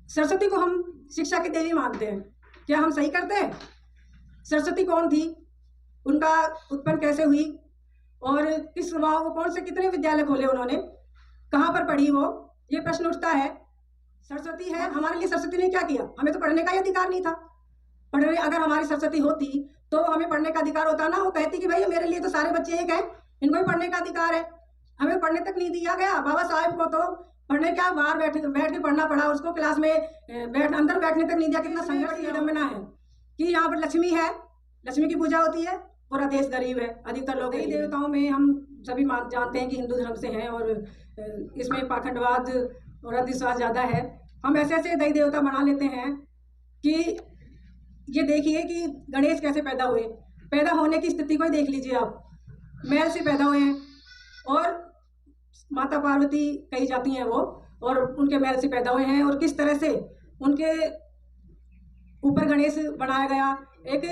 सरस्वती को हम शिक्षा की देवी मानते हैं, क्या हम सही करते हैं? सरस्वती कौन थी, उनका उत्पन्न कैसे हुई और किस वो कौन से कितने विद्यालय खोले उन्होंने, कहाँ पर पढ़ी वो, ये प्रश्न उठता है। सरस्वती है, हमारे लिए सरस्वती ने क्या किया? हमें तो पढ़ने का ही अधिकार नहीं था। पढ़ने अगर हमारी सरस्वती होती तो हमें पढ़ने का अधिकार होता ना। वो कहती कि भाई मेरे लिए तो सारे बच्चे एक हैं, इनको भी पढ़ने का अधिकार है। हमें पढ़ने तक नहीं दिया गया। बाबा साहेब को तो पढ़ने क्या, बाहर बैठ के पढ़ना पड़ा उसको, क्लास में अंदर बैठने तक नहीं दिया। कितना संघर्ष विडंबना है कि यहाँ पर लक्ष्मी है, लक्ष्मी की पूजा होती है, पूरा देश गरीब है। अधिकतर लोग देवी देवताओं में हम सभी जानते हैं कि हिंदू धर्म से हैं और इसमें पाखंडवाद और अंधविश्वास ज़्यादा है। हम ऐसे ऐसे देवी देवता बना लेते हैं कि ये देखिए कि गणेश कैसे पैदा हुए। पैदा होने की स्थिति को ही देख लीजिए आप, मैल से पैदा हुए हैं और माता पार्वती कही जाती हैं वो, और उनके मैल से पैदा हुए हैं। और किस तरह से उनके ऊपर गणेश बनाया गया। एक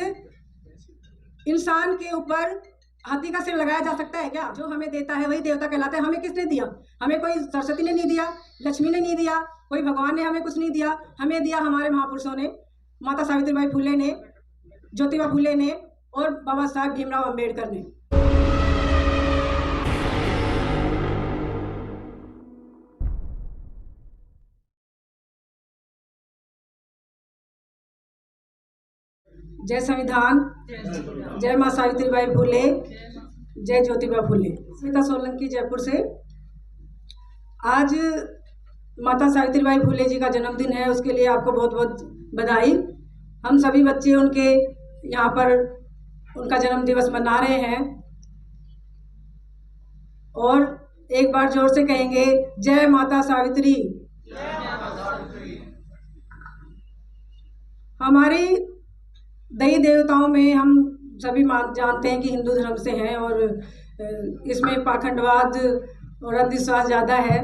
इंसान के ऊपर हाथी का सिर लगाया जा सकता है क्या? जो हमें देता है वही देवता कहलाता है। हमें किसने दिया? हमें कोई सरस्वती ने नहीं दिया, लक्ष्मी ने नहीं दिया, कोई भगवान ने हमें कुछ नहीं दिया। हमें दिया हमारे महापुरुषों ने, माता सावित्रीबाई फुले ने, ज्योतिबा फुले ने और बाबा साहेब भीमराव अंबेडकर ने। जय संविधान, जय माँ सावित्रीबाई फुले, जय ज्योतिबा फुले। स्मिता सोलंकी जयपुर से। आज माता सावित्रीबाई फुले जी का जन्मदिन है, उसके लिए आपको बहुत बहुत बधाई। हम सभी बच्चे उनके यहाँ पर उनका जन्म दिवस मना रहे हैं और एक बार जोर से कहेंगे, जय माता सावित्री। हमारी देवी देवताओं में हम सभी जानते हैं कि हिंदू धर्म से हैं और इसमें पाखंडवाद और अंधविश्वास ज़्यादा है।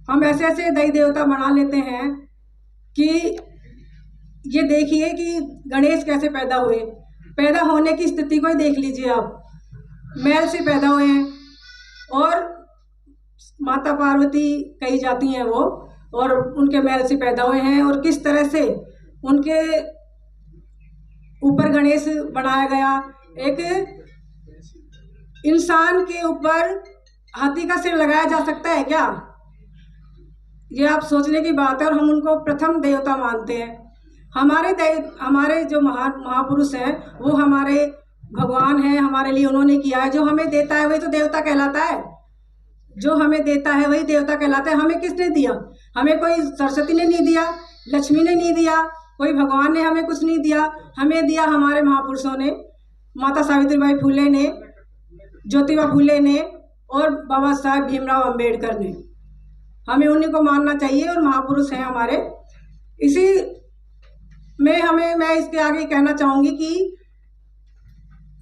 हम ऐसे ऐसे देवी देवता बना लेते हैं कि ये देखिए कि गणेश कैसे पैदा हुए। पैदा होने की स्थिति को ही देख लीजिए आप, मैल से पैदा हुए हैं और माता पार्वती कही जाती हैं वो, और उनके मैल से पैदा हुए हैं। और किस तरह से उनके ऊपर गणेश बनाया गया। एक इंसान के ऊपर हाथी का सिर लगाया जा सकता है क्या? ये आप सोचने की बात है। और हम उनको प्रथम देवता मानते हैं। हमारे जो महापुरुष हैं वो हमारे भगवान हैं, हमारे लिए उन्होंने किया है। जो हमें देता है वही तो देवता कहलाता है। जो हमें देता है वही देवता कहलाता है। हमें किसने दिया? हमें कोई सरस्वती ने नहीं दिया, लक्ष्मी ने नहीं दिया, कोई भगवान ने हमें कुछ नहीं दिया। हमें दिया हमारे महापुरुषों ने, माता सावित्रीबाई फुले ने, ज्योतिबा फुले ने और बाबा साहेब भीमराव अंबेडकर ने। हमें उन्हीं को मानना चाहिए और महापुरुष हैं हमारे। इसी में मैं इसके आगे कहना चाहूँगी कि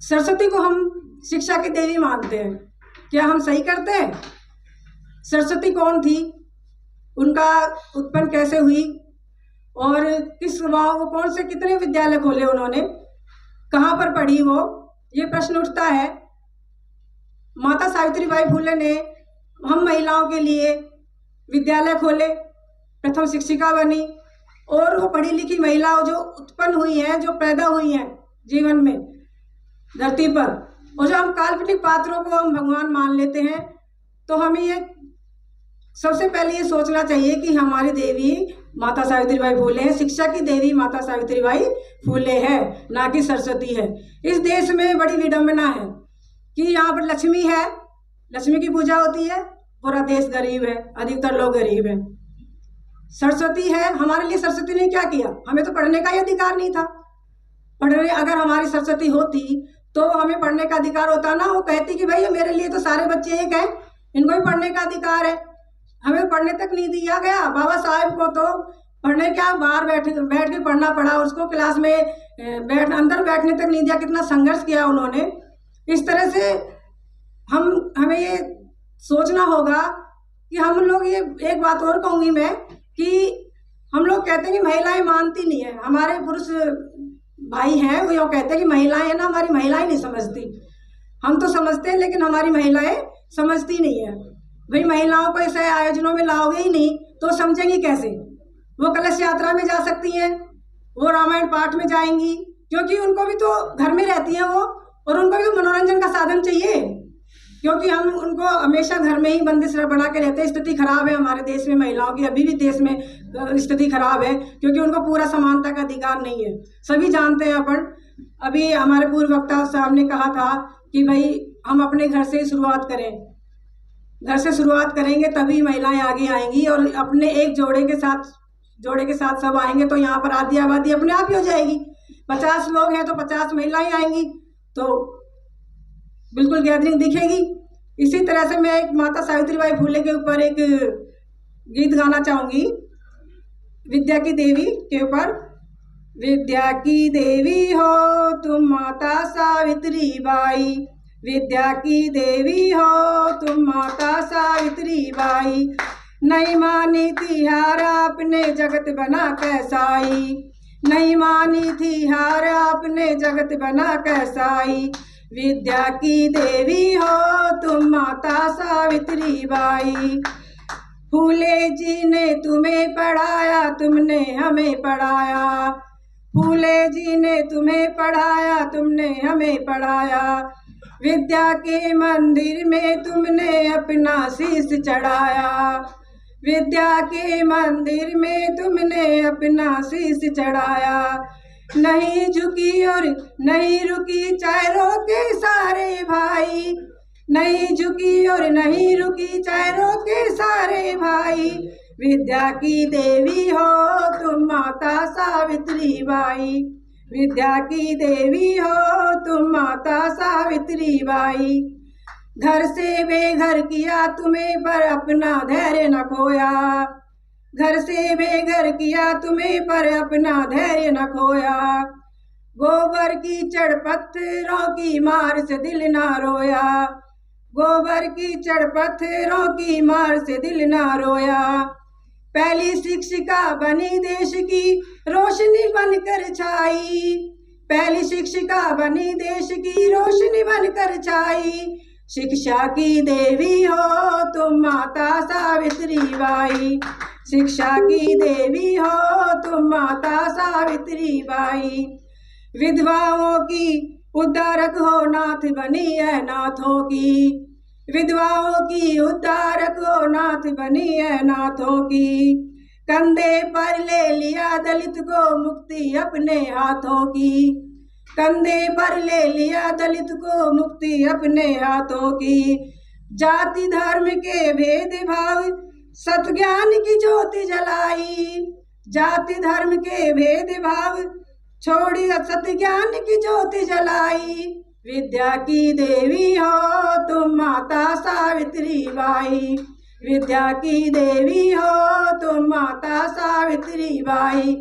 सरस्वती को हम शिक्षा की देवी मानते हैं, क्या हम सही करते हैं? सरस्वती कौन थी, उनका उत्पन्न कैसे हुई और किस वो कौन से कितने विद्यालय खोले उन्होंने, कहाँ पर पढ़ी वो, ये प्रश्न उठता है। माता सावित्रीबाई फुले ने हम महिलाओं के लिए विद्यालय खोले, प्रथम शिक्षिका बनी और वो पढ़ी लिखी महिला जो उत्पन्न हुई हैं, जो पैदा हुई हैं जीवन में धरती पर। और जो हम काल्पनिक पात्रों को हम भगवान मान लेते हैं, तो हमें ये सबसे पहले ये सोचना चाहिए कि हमारी देवी माता सावित्रीबाई फुले है। शिक्षा की देवी माता सावित्रीबाई फुले है, ना कि सरस्वती है। इस देश में बड़ी विडंबना है कि यहाँ पर लक्ष्मी है, लक्ष्मी की पूजा होती है, पूरा देश गरीब है, अधिकतर लोग गरीब हैं। सरस्वती है, हमारे लिए सरस्वती ने क्या किया? हमें तो पढ़ने का ही अधिकार नहीं था। पढ़ने अगर हमारी सरस्वती होती तो हमें पढ़ने का अधिकार होता ना। वो कहती कि भाई मेरे लिए तो सारे बच्चे एक हैं, इनको भी पढ़ने का अधिकार है। हमें पढ़ने तक नहीं दिया गया। बाबा साहेब को तो पढ़ने क्या, बाहर बैठ के पढ़ना पड़ा उसको, क्लास में अंदर बैठने तक नहीं दिया। कितना संघर्ष किया उन्होंने। इस तरह से हमें ये सोचना होगा कि हम लोग, ये एक बात और कहूँगी मैं कि हम लोग कहते हैं कि महिलाएं मानती नहीं है। हमारे पुरुष भाई हैं वो यो कहते हैं कि महिलाएं है ना, हमारी महिलाएं नहीं समझती। हम तो समझते हैं लेकिन हमारी महिलाएं समझती नहीं है। भाई महिलाओं को ऐसे आयोजनों में लाओगे ही नहीं तो समझेंगी कैसे? वो कलश यात्रा में जा सकती हैं, वो रामायण पाठ में जाएंगी, क्योंकि उनको भी तो घर में रहती हैं वो, और उनको भी तो मनोरंजन का साधन चाहिए, क्योंकि हम उनको हमेशा घर में ही बंदिश बना के रहते हैं। स्थिति खराब है हमारे देश में महिलाओं की, अभी भी देश में स्थिति खराब है, क्योंकि उनको पूरा समानता का अधिकार नहीं है। सभी जानते हैं अपन, अभी हमारे पूर्व वक्ता साहब ने कहा था कि भाई हम अपने घर से ही शुरुआत करें, घर से शुरुआत करेंगे तभी महिलाएं आगे आएंगी, और अपने एक जोड़े के साथ सब आएंगे तो यहाँ पर आधी आबादी अपने आप ही हो जाएगी। 50 लोग हैं तो 50 महिलाएं आएंगी, तो बिल्कुल गैदरिंग दिखेगी। इसी तरह से मैं एक माता सावित्रीबाई फुले के ऊपर एक गीत गाना चाहूँगी, विद्या की देवी के ऊपर। विद्या की देवी हो तुम माता सावित्री बाई, विद्या की देवी हो तुम माता सावित्री बाई, नहीं मानी थी हार आपने जगत बना कैसाई, नहीं मानी थी हार आपने जगत बना कैसाई, विद्या की देवी हो तुम माता सावित्री बाई। फूले जी ने तुम्हें पढ़ाया तुमने हमें पढ़ाया, फूले जी ने तुम्हें पढ़ाया तुमने हमें पढ़ाया, विद्या के मंदिर में तुमने अपना शीश चढ़ाया, विद्या के मंदिर में तुमने अपना शीश चढ़ाया, नहीं झुकी और नहीं रुकी चाहे रोके सारे भाई, नहीं झुकी और नहीं रुकी चाहे रोके सारे भाई, विद्या की देवी हो तुम माता सावित्री बाई, विद्या की देवी हो तुम माता सावित्री बाई। घर से बेघर किया तुम्हें पर अपना धैर्य न खोया, घर से बेघर किया तुम्हें पर अपना धैर्य न खोया, गोबर की चढ़ पत्थरों की मार से दिल ना रोया, गोबर की चढ़ पत्थरों की मार से दिल ना रोया, पहली शिक्षिका बनी देश की रोशनी बनकर छाई, पहली शिक्षिका बनी देश की रोशनी बनकर छाई, शिक्षा की देवी हो तुम माता सावित्री बाई, शिक्षा की देवी हो तुम माता सावित्री बाई। विधवाओं की उद्धारक हो नाथ बनी है नाथों की, विधवाओं की उद्धारक हो नाथ बनी है नाथों की, कंधे पर ले लिया दलित को मुक्ति अपने हाथों की, कंधे पर ले लिया दलित को मुक्ति अपने हाथों की, जाति धर्म के भेदभाव सत्ज्ञान की ज्योति जलाई, जाति धर्म के भेदभाव छोड़ी सत्य ज्ञान की ज्योति जलाई, विद्या की देवी हो तुम माता सावित्री बाई, विद्या की देवी हो तुम माता सावित्री बाई।